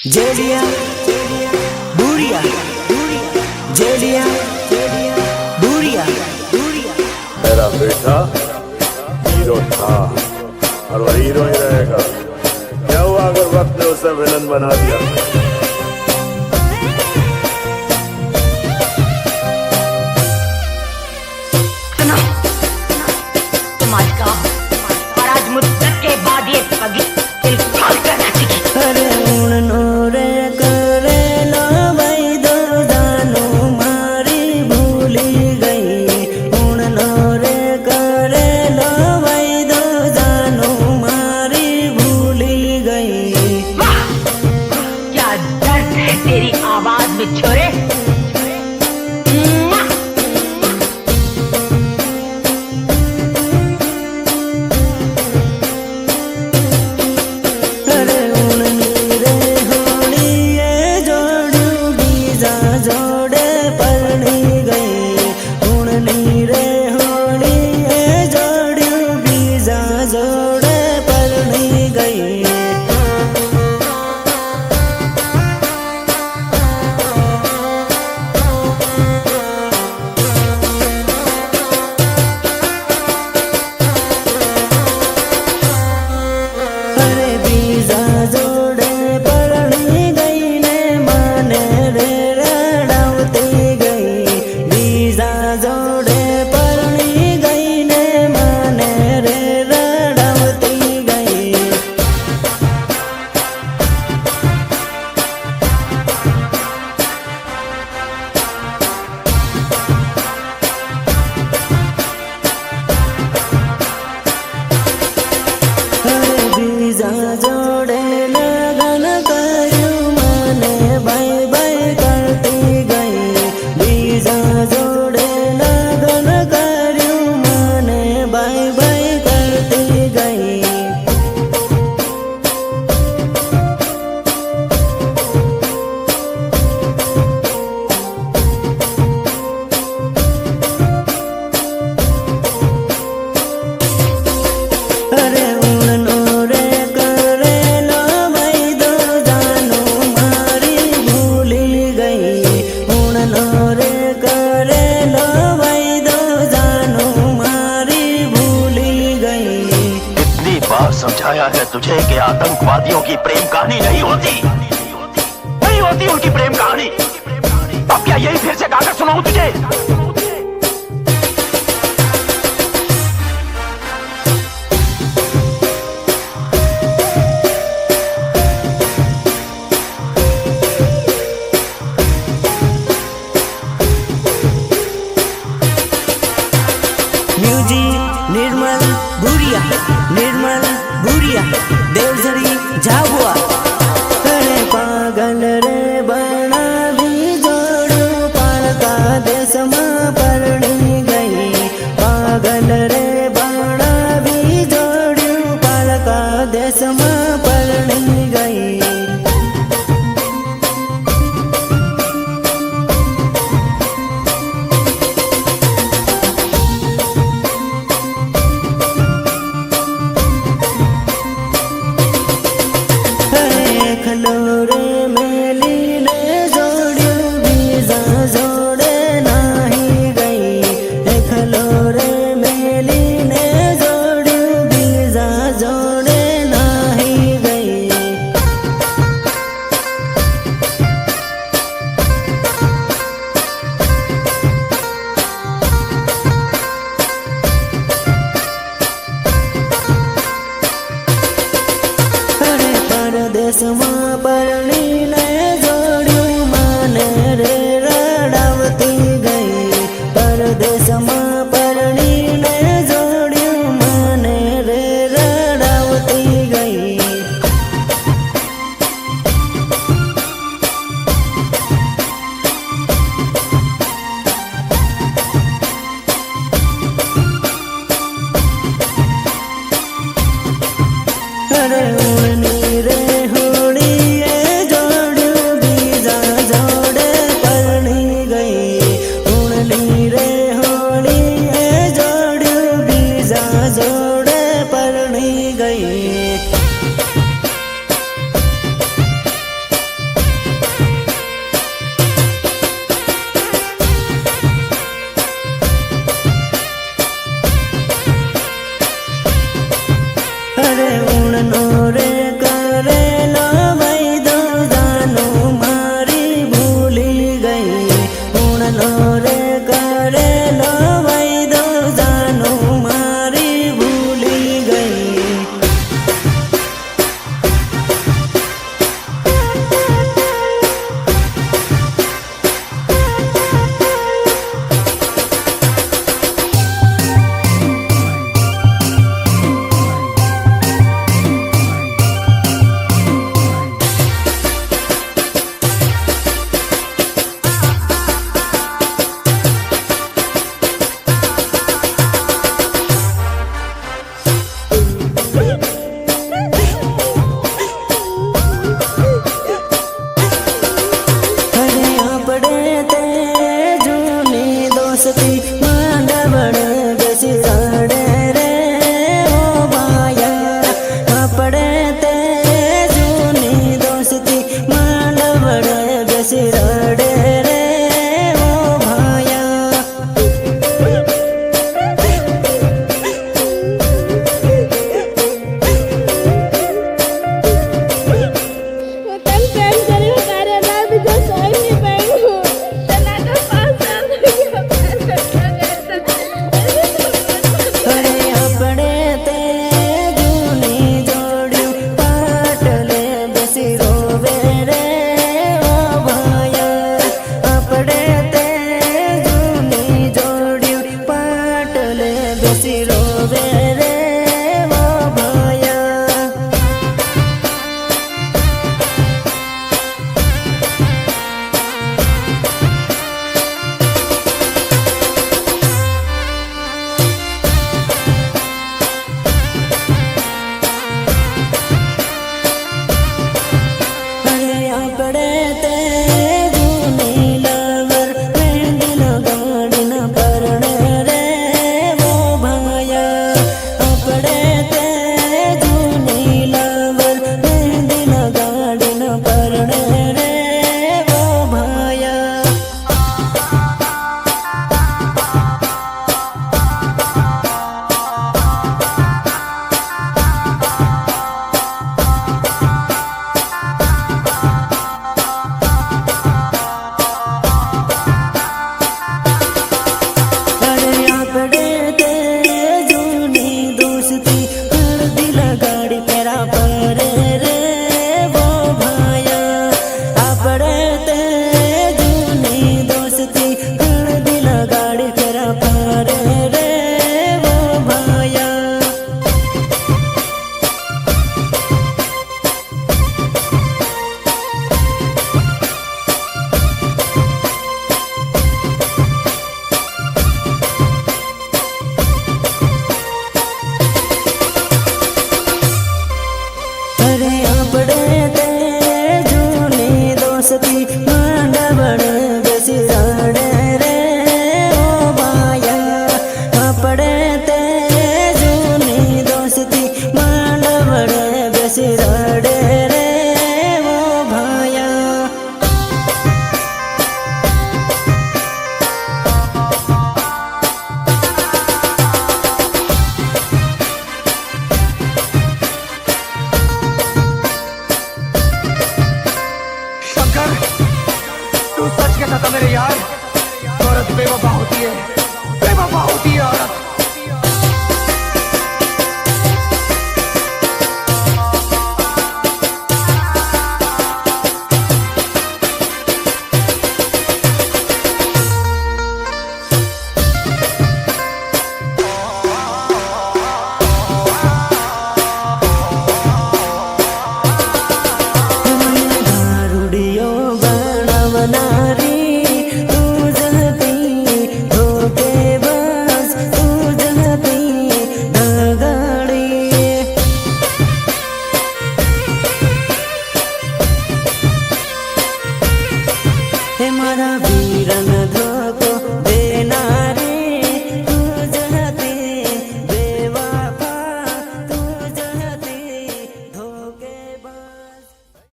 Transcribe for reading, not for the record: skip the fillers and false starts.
जेलिया बुरिया जेलिया बुरिया मेरा बेटा हीरो था और वो हीरो ही रहेगा। क्या हुआ अगर वक्त ने उसे विलन बना दिया? सुनो, तुम आज का और आज मुद्दत के बाद ये पगी दिल फाड़ कर नाचेगी। अरे उड़नो रे करे लो भाई दो जानो मारी भूली गई। उड़नो रे करे लो भाई दो जानो मारी भूली गई। वाह! क्या दर्द है तेरी आवाज में छोरे। अरे उड़नी रे होली ये जोड़ू बीजा जोड़े परनी गई। उड़नी रे होली ये जोड़ू बीजा जोड़े परनी गई। अरे बीजा जोड़े परनी गई ने माने रे रड़ावती गई। बीजा जोड़े परनी गई ने माने रे रड़ावती गई। अरे बीजा जोड़े लगन करू माने बाई बाई करती गई। बीजा जोड़े लगन करू माने बाई बाई करती गई। अरे उड़नो रे करे लो भाई दो जानो मारी भूली गई। उड़नो रे करे लो भाई दो जानो मारी भूली गई। कितनी बार समझाया है तुझे कि आतंकवादियों की प्रेम कहानी नहीं होती, नहीं होती उनकी प्रेम कहानी। अब क्या यही फिर से गाकर सुनाऊं तुझे? म्यूजिक निर्मल बुरिया देवझरी झाबुआ। अरे पागल रे बना भी जोड़ू पालका देश में परनी गई। पागल रे बना भी जोड़ू पालका देश में परनी गई। खलोरे मेली ने जोड़ू बीजा जोड़े नाही गई। खलोरे मेली ने जोड़ू बीजा जोड़े नाही गई। अरे परदेश में परनी ने जोड़ू माने रे रड़ावती गई। परदेश में परनी ने जोड़ू माने रे रड़ावती गई। अरे उड़नी रे होली ये जोड़ू बीजा जोड़े परनी गई। उड़नी रे होली ये जोड़ू बीजा जोड़े परनी गई। अरे उणनो रे करेलो वैदो जानो मारी भूली गई उणनो रे करेलो वैदो जानो मारी भूली गई दोस्ती मांडवड़ बेसिराड़े रे ओ भाया अपड़े ते जूनी दोस्ती मांडवड़ बेसिराड़े रे ओ भाया दोस्ती मांडवड़ बेसिराड़े रे ओ भाया अपड़े ते जूनी दोस्ती मांडवड़ बेसिराड़े रे ओ भाया तू सच कहता था मेरे यार, औरत बेवफा होती है।